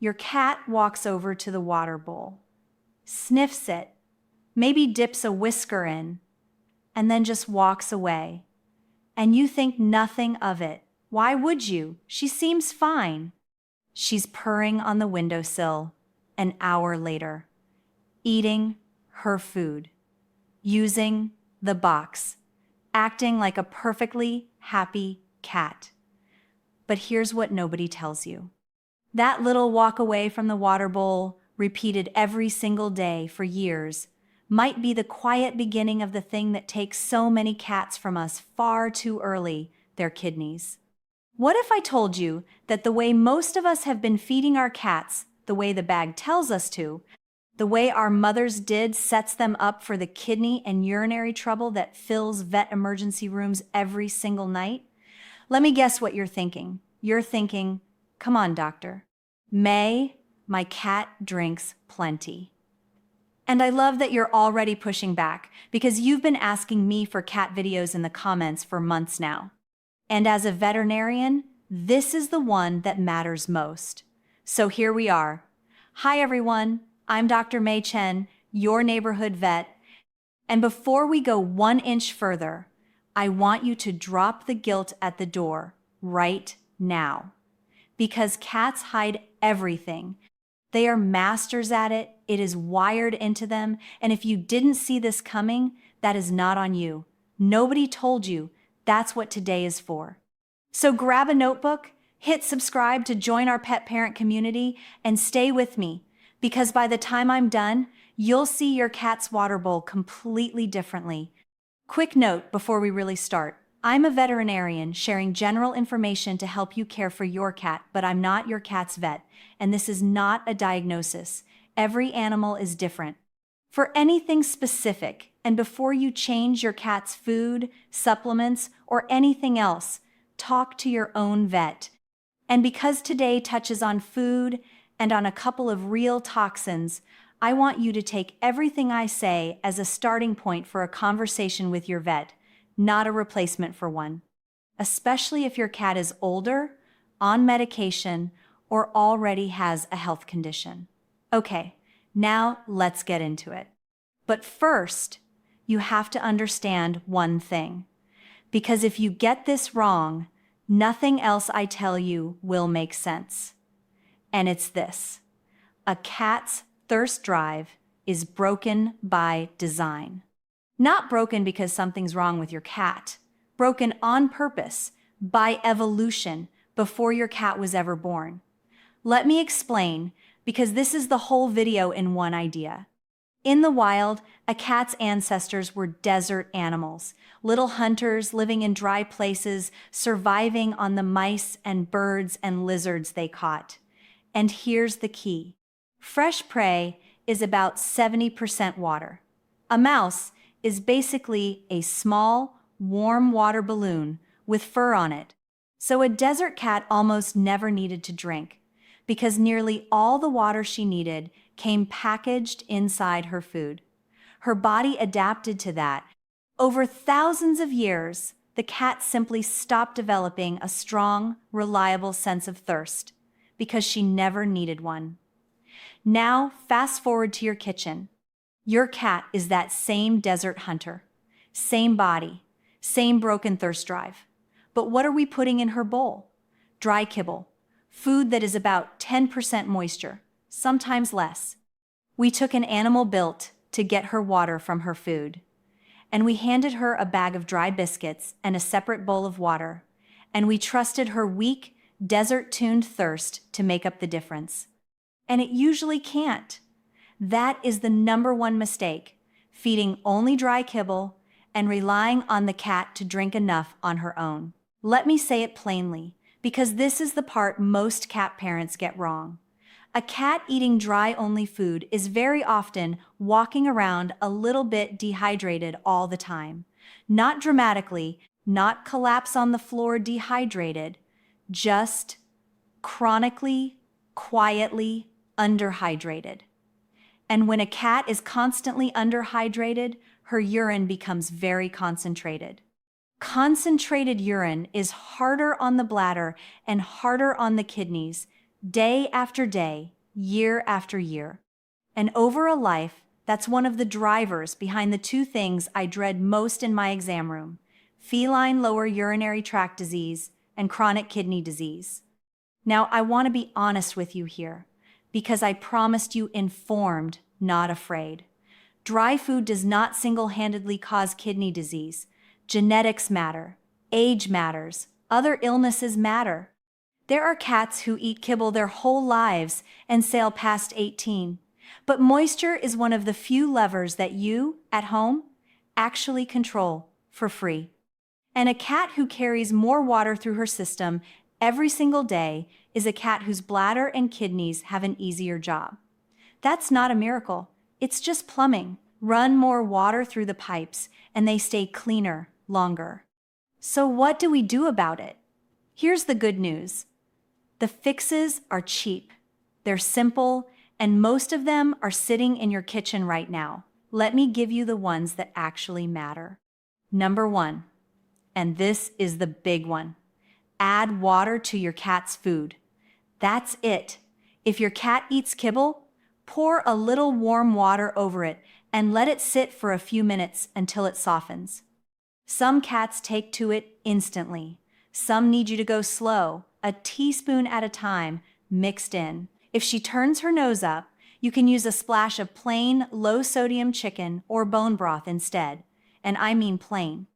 Your cat walks over to the water bowl, sniffs it, maybe dips a whisker in, and then just walks away. And you think nothing of it. Why would you? She seems fine. She's purring on the windowsill an hour later, eating her food, using the box, acting like a perfectly happy cat. But here's what nobody tells you. That little walk away from the water bowl, repeated every single day for years, might be the quiet beginning of the thing that takes so many cats from us far too early, their kidneys. What if I told you that the way most of us have been feeding our cats, the way the bag tells us to, the way our mothers did, sets them up for the kidney and urinary trouble that fills vet emergency rooms every single night? Let me guess what you're thinking. You're thinking, come on, doctor. May, my cat drinks plenty. And I love that you're already pushing back because you've been asking me for cat videos in the comments for months now. And as a veterinarian, this is the one that matters most. So here we are. Hi everyone, I'm Dr. Mei Chen, your neighborhood vet. And before we go 1 inch further, I want you to drop the guilt at the door right now. Because cats hide everything. They are masters at it. It is wired into them. And if you didn't see this coming, that is not on you. Nobody told you. That's what today is for. So grab a notebook, hit subscribe to join our pet parent community, and stay with me. Because by the time I'm done, you'll see your cat's water bowl completely differently. Quick note before we really start. I'm a veterinarian sharing general information to help you care for your cat, but I'm not your cat's vet, and this is not a diagnosis. Every animal is different. For anything specific, and before you change your cat's food, supplements, or anything else, talk to your own vet. And because today touches on food and on a couple of real toxins, I want you to take everything I say as a starting point for a conversation with your vet, not a replacement for one. Especially if your cat is older, on medication, or already has a health condition. Okay, now let's get into it. But first, you have to understand one thing. Because if you get this wrong, nothing else I tell you will make sense. And it's this. A cat's thirst drive is broken by design. Not broken because something's wrong with your cat. Broken on purpose, by evolution, before your cat was ever born. Let me explain, because this is the whole video in one idea. In the wild, a cat's ancestors were desert animals, little hunters living in dry places, surviving on the mice and birds and lizards they caught. And here's the key. Fresh prey is about 70% water. A mouse is basically a small, warm water balloon with fur on it. So a desert cat almost never needed to drink, because nearly all the water she needed came packaged inside her food. Her body adapted to that. Over thousands of years, the cat simply stopped developing a strong, reliable sense of thirst, because she never needed one. Now, fast forward to your kitchen. Your cat is that same desert hunter, same body, same broken thirst drive. But what are we putting in her bowl? Dry kibble, food that is about 10% moisture, sometimes less. We took an animal built to get her water from her food, and we handed her a bag of dry biscuits and a separate bowl of water, and we trusted her weak, desert-tuned thirst to make up the difference. And it usually can't. That is the #1 mistake, feeding only dry kibble and relying on the cat to drink enough on her own. Let me say it plainly, because this is the part most cat parents get wrong. A cat eating dry-only food is very often walking around a little bit dehydrated all the time. Not dramatically, not collapse on the floor dehydrated, just chronically, quietly underhydrated. And when a cat is constantly underhydrated, her urine becomes very concentrated. Concentrated urine is harder on the bladder and harder on the kidneys, day after day, year after year. And over a life, that's one of the drivers behind the two things I dread most in my exam room: feline lower urinary tract disease and chronic kidney disease. Now, I want to be honest with you here, because I promised you informed, not afraid. Dry food does not single-handedly cause kidney disease. Genetics matter, age matters, other illnesses matter. There are cats who eat kibble their whole lives and sail past 18. But moisture is one of the few levers that you, at home, actually control for free. And a cat who carries more water through her system every single day is a cat whose bladder and kidneys have an easier job. That's not a miracle. It's just plumbing. Run more water through the pipes, and they stay cleaner longer. So what do we do about it? Here's the good news. The fixes are cheap. They're simple, and most of them are sitting in your kitchen right now. Let me give you the ones that actually matter. Number 1, and this is the big one: add water to your cat's food. That's it. If your cat eats kibble, pour a little warm water over it and let it sit for a few minutes until it softens. Some cats take to it instantly. Some need you to go slow, a teaspoon at a time, mixed in. If she turns her nose up, you can use a splash of plain, low-sodium chicken or bone broth instead. And I mean plain.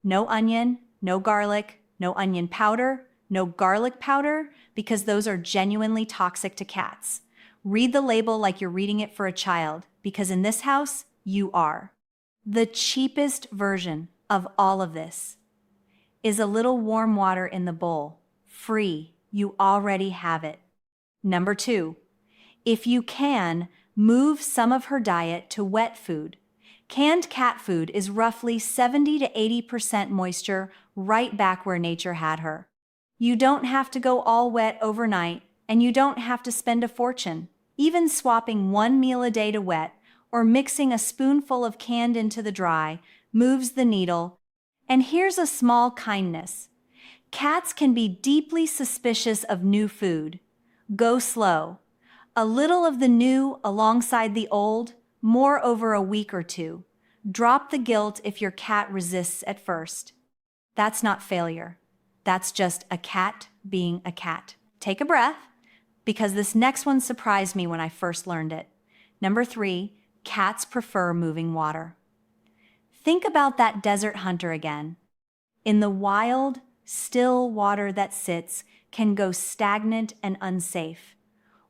No onion, no garlic, no onion powder, no garlic powder, because those are genuinely toxic to cats. Read the label like you're reading it for a child, because in this house, you are. The cheapest version of all of this is a little warm water in the bowl. Free. You already have it. Number 2, if you can, move some of her diet to wet food. Canned cat food is roughly 70 to 80% moisture, right back where nature had her. You don't have to go all wet overnight, and you don't have to spend a fortune. Even swapping one meal a day to wet or mixing a spoonful of canned into the dry moves the needle. And here's a small kindness. Cats can be deeply suspicious of new food. Go slow. A little of the new alongside the old, more over a week or two. Drop the guilt if your cat resists at first. That's not failure. That's just a cat being a cat. Take a breath, because this next one surprised me when I first learned it. Number 3, cats prefer moving water. Think about that desert hunter again. In the wild, still water that sits can go stagnant and unsafe.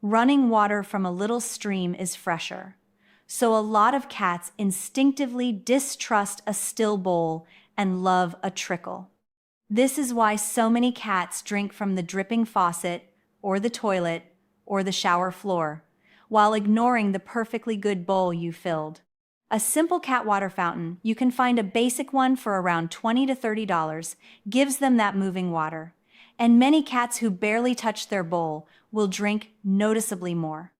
Running water from a little stream is fresher. So a lot of cats instinctively distrust a still bowl and love a trickle. This is why so many cats drink from the dripping faucet, or the toilet, or the shower floor, while ignoring the perfectly good bowl you filled. A simple cat water fountain, you can find a basic one for around $20 to $30, gives them that moving water. And many cats who barely touch their bowl will drink noticeably more.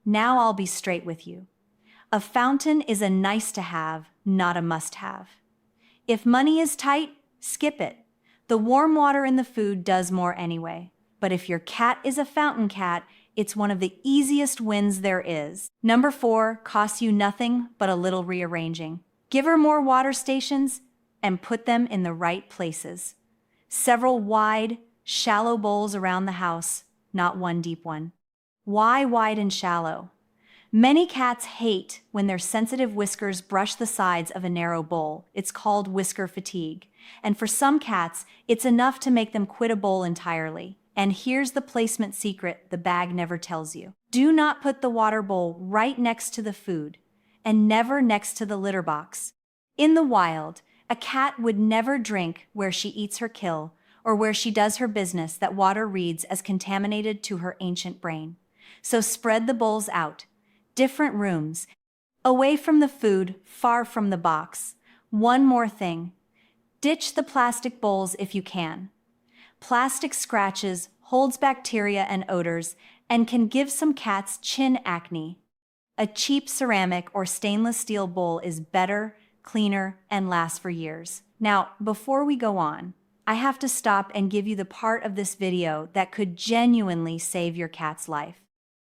Now I'll be straight with you. A fountain is a nice to have, not a must have. If money is tight, skip it. The warm water in the food does more anyway. But if your cat is a fountain cat, it's one of the easiest wins there is. Number 4 costs you nothing but a little rearranging. Give her more water stations and put them in the right places. Several wide, shallow bowls around the house, not one deep one. Why wide and shallow? Many cats hate when their sensitive whiskers brush the sides of a narrow bowl. It's called whisker fatigue. And for some cats, it's enough to make them quit a bowl entirely. And here's the placement secret the bag never tells you. Do not put the water bowl right next to the food, and never next to the litter box. In the wild, a cat would never drink where she eats her kill, or where she does her business that water reads as contaminated to her ancient brain. So spread the bowls out. Different rooms. Away from the food, far from the box. One more thing. Ditch the plastic bowls if you can. Plastic scratches, holds bacteria and odors, and can give some cats chin acne. A cheap ceramic or stainless steel bowl is better, cleaner, and lasts for years. Now, before we go on, I have to stop and give you the part of this video that could genuinely save your cat's life.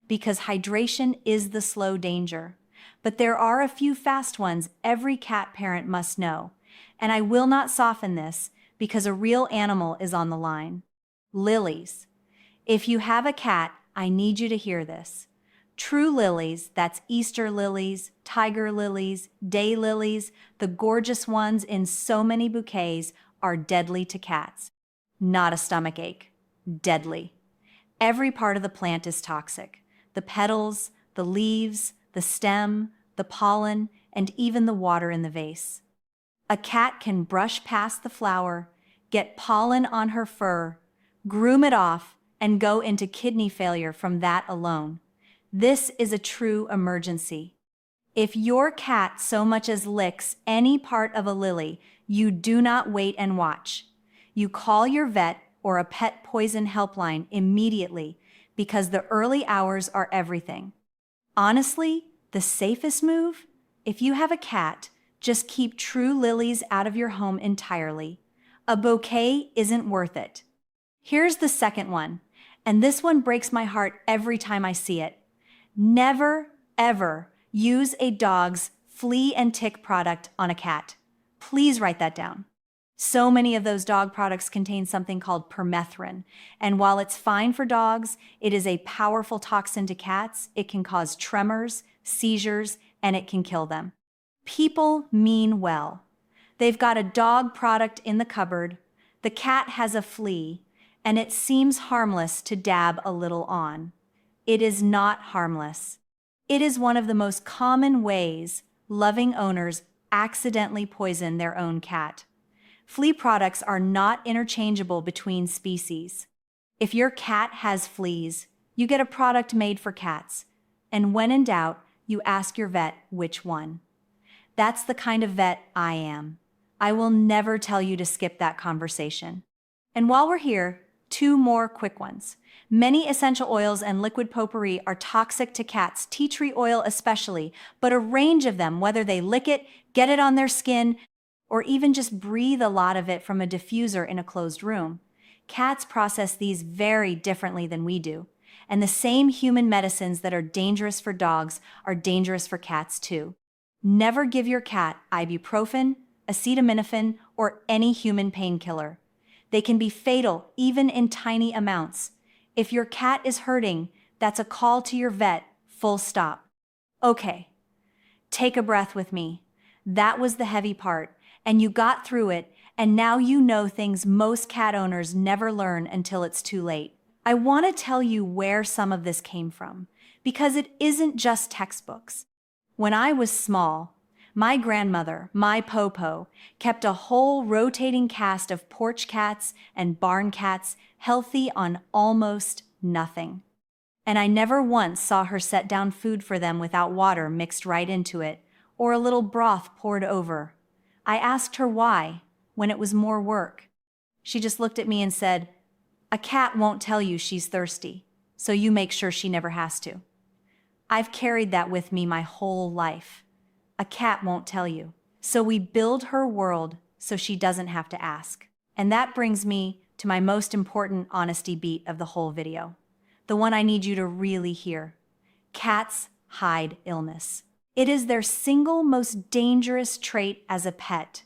Because hydration is the slow danger. But there are a few fast ones every cat parent must know. And I will not soften this because a real animal is on the line. Lilies. If you have a cat, I need you to hear this. True lilies, that's Easter lilies, tiger lilies, day lilies, the gorgeous ones in so many bouquets, are deadly to cats. Not a stomachache. Deadly. Every part of the plant is toxic. The petals, the leaves, the stem, the pollen, and even the water in the vase. A cat can brush past the flower, get pollen on her fur, groom it off, and go into kidney failure from that alone. This is a true emergency. If your cat so much as licks any part of a lily, you do not wait and watch. You call your vet or a pet poison helpline immediately because the early hours are everything. Honestly, the safest move? If you have a cat, just keep true lilies out of your home entirely. A bouquet isn't worth it. Here's the second one, and this one breaks my heart every time I see it. Never, ever use a dog's flea and tick product on a cat. Please write that down. So many of those dog products contain something called permethrin, and while it's fine for dogs, it is a powerful toxin to cats. It can cause tremors, seizures, and it can kill them. People mean well. They've got a dog product in the cupboard, the cat has a flea, and it seems harmless to dab a little on. It is not harmless. It is one of the most common ways loving owners accidentally poison their own cat. Flea products are not interchangeable between species. If your cat has fleas, you get a product made for cats, and when in doubt, you ask your vet which one. That's the kind of vet I am. I will never tell you to skip that conversation. And while we're here, 2 more quick ones. Many essential oils and liquid potpourri are toxic to cats, tea tree oil especially, but a range of them, whether they lick it, get it on their skin, or even just breathe a lot of it from a diffuser in a closed room. Cats process these very differently than we do, and the same human medicines that are dangerous for dogs are dangerous for cats too. Never give your cat ibuprofen, acetaminophen, or any human painkiller. They can be fatal even in tiny amounts. If your cat is hurting, that's a call to your vet, full stop. Okay, take a breath with me. That was the heavy part, and you got through it, and now you know things most cat owners never learn until it's too late. I want to tell you where some of this came from, because it isn't just textbooks. When I was small, my grandmother, my Popo, kept a whole rotating cast of porch cats and barn cats healthy on almost nothing. And I never once saw her set down food for them without water mixed right into it, or a little broth poured over. I asked her why, when it was more work. She just looked at me and said, "A cat won't tell you she's thirsty, so you make sure she never has to." I've carried that with me my whole life. A cat won't tell you. So we build her world so she doesn't have to ask. And that brings me to my most important honesty beat of the whole video. The one I need you to really hear. Cats hide illness. It is their single most dangerous trait as a pet.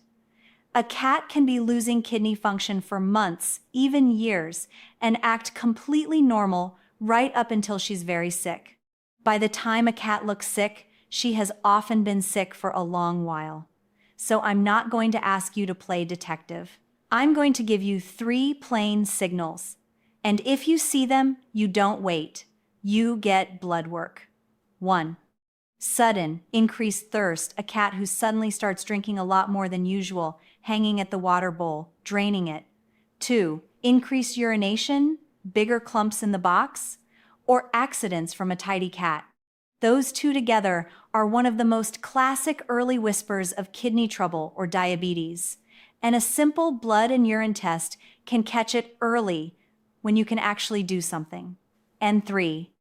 A cat can be losing kidney function for months, even years, and act completely normal right up until she's very sick. By the time a cat looks sick, she has often been sick for a long while. So I'm not going to ask you to play detective. I'm going to give you 3 plain signals. And if you see them, you don't wait. You get blood work. 1. Sudden, increased thirst, a cat who suddenly starts drinking a lot more than usual, hanging at the water bowl, draining it. 2. Increased urination, bigger clumps in the box, or accidents from a tidy cat. Those 2 together are one of the most classic early whispers of kidney trouble or diabetes, and a simple blood and urine test can catch it early when you can actually do something. And 3,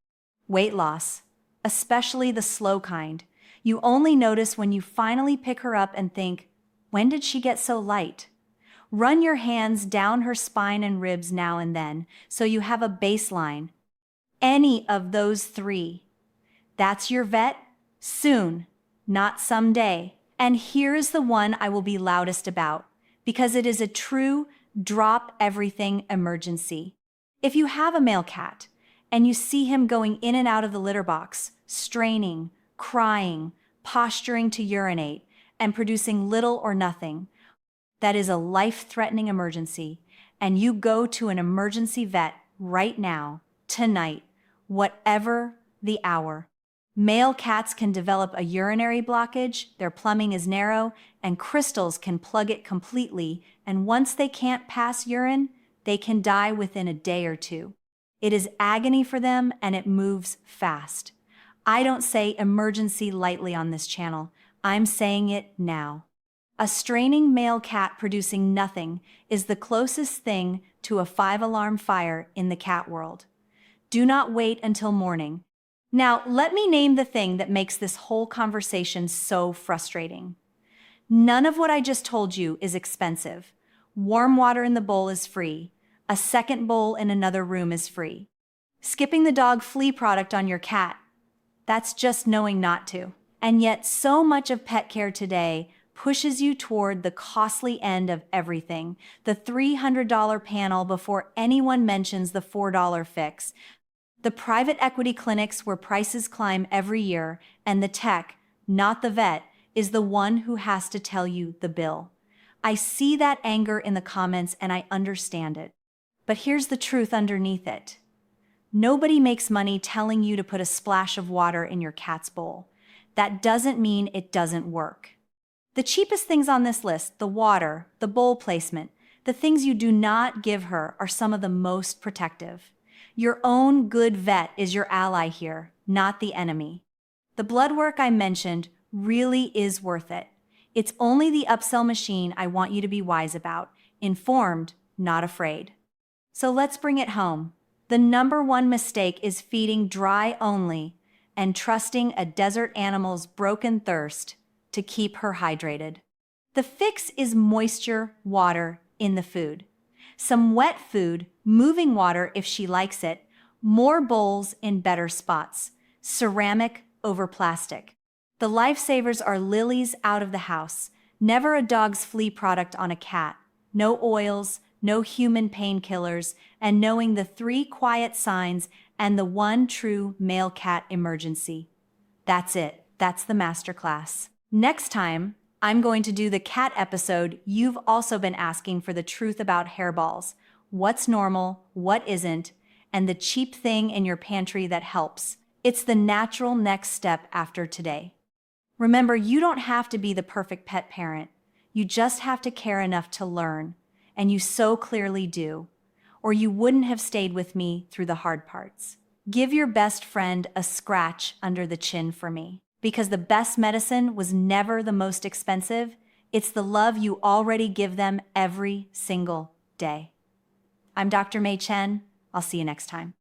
weight loss, especially the slow kind. You only notice when you finally pick her up and think, when did she get so light? Run your hands down her spine and ribs now and then so you have a baseline. Any of those three. That's your vet? Soon, not someday. And here's the one I will be loudest about, because it is a true drop everything emergency. If you have a male cat and you see him going in and out of the litter box, straining, crying, posturing to urinate, and producing little or nothing, that is a life-threatening emergency, and you go to an emergency vet right now, tonight, whatever the hour. Male cats can develop a urinary blockage, their plumbing is narrow, and crystals can plug it completely, and once they can't pass urine, they can die within a day or two. It is agony for them, and it moves fast. I don't say emergency lightly on this channel. I'm saying it now. A straining male cat producing nothing is the closest thing to a 5-alarm fire in the cat world. Do not wait until morning. Now, let me name the thing that makes this whole conversation so frustrating. None of what I just told you is expensive. Warm water in the bowl is free. A second bowl in another room is free. Skipping the dog flea product on your cat, that's just knowing not to. And yet, so much of pet care today pushes you toward the costly end of everything. The $300 panel before anyone mentions the $4 fix. The private equity clinics where prices climb every year, and the tech, not the vet, is the one who has to tell you the bill. I see that anger in the comments and I understand it. But here's the truth underneath it. Nobody makes money telling you to put a splash of water in your cat's bowl. That doesn't mean it doesn't work. The cheapest things on this list, the water, the bowl placement, the things you do not give her, are some of the most protective. Your own good vet is your ally here, not the enemy. The blood work I mentioned really is worth it. It's only the upsell machine I want you to be wise about, informed, not afraid. So let's bring it home. The number one mistake is feeding dry only and trusting a desert animal's broken thirst to keep her hydrated. The fix is moisture, water in the food. Some wet food, moving water if she likes it, more bowls in better spots, ceramic over plastic. The lifesavers are lilies out of the house, never a dog's flea product on a cat, no oils, no human painkillers, and knowing the 3 quiet signs and the 1 true male cat emergency. That's it. That's the masterclass. Next time, I'm going to do the cat episode you've also been asking for, the truth about hairballs, what's normal, what isn't, and the cheap thing in your pantry that helps. It's the natural next step after today. Remember, you don't have to be the perfect pet parent. You just have to care enough to learn, and you so clearly do, or you wouldn't have stayed with me through the hard parts. Give your best friend a scratch under the chin for me. Because the best medicine was never the most expensive. It's the love you already give them every single day. I'm Dr. Mei Chen. I'll see you next time.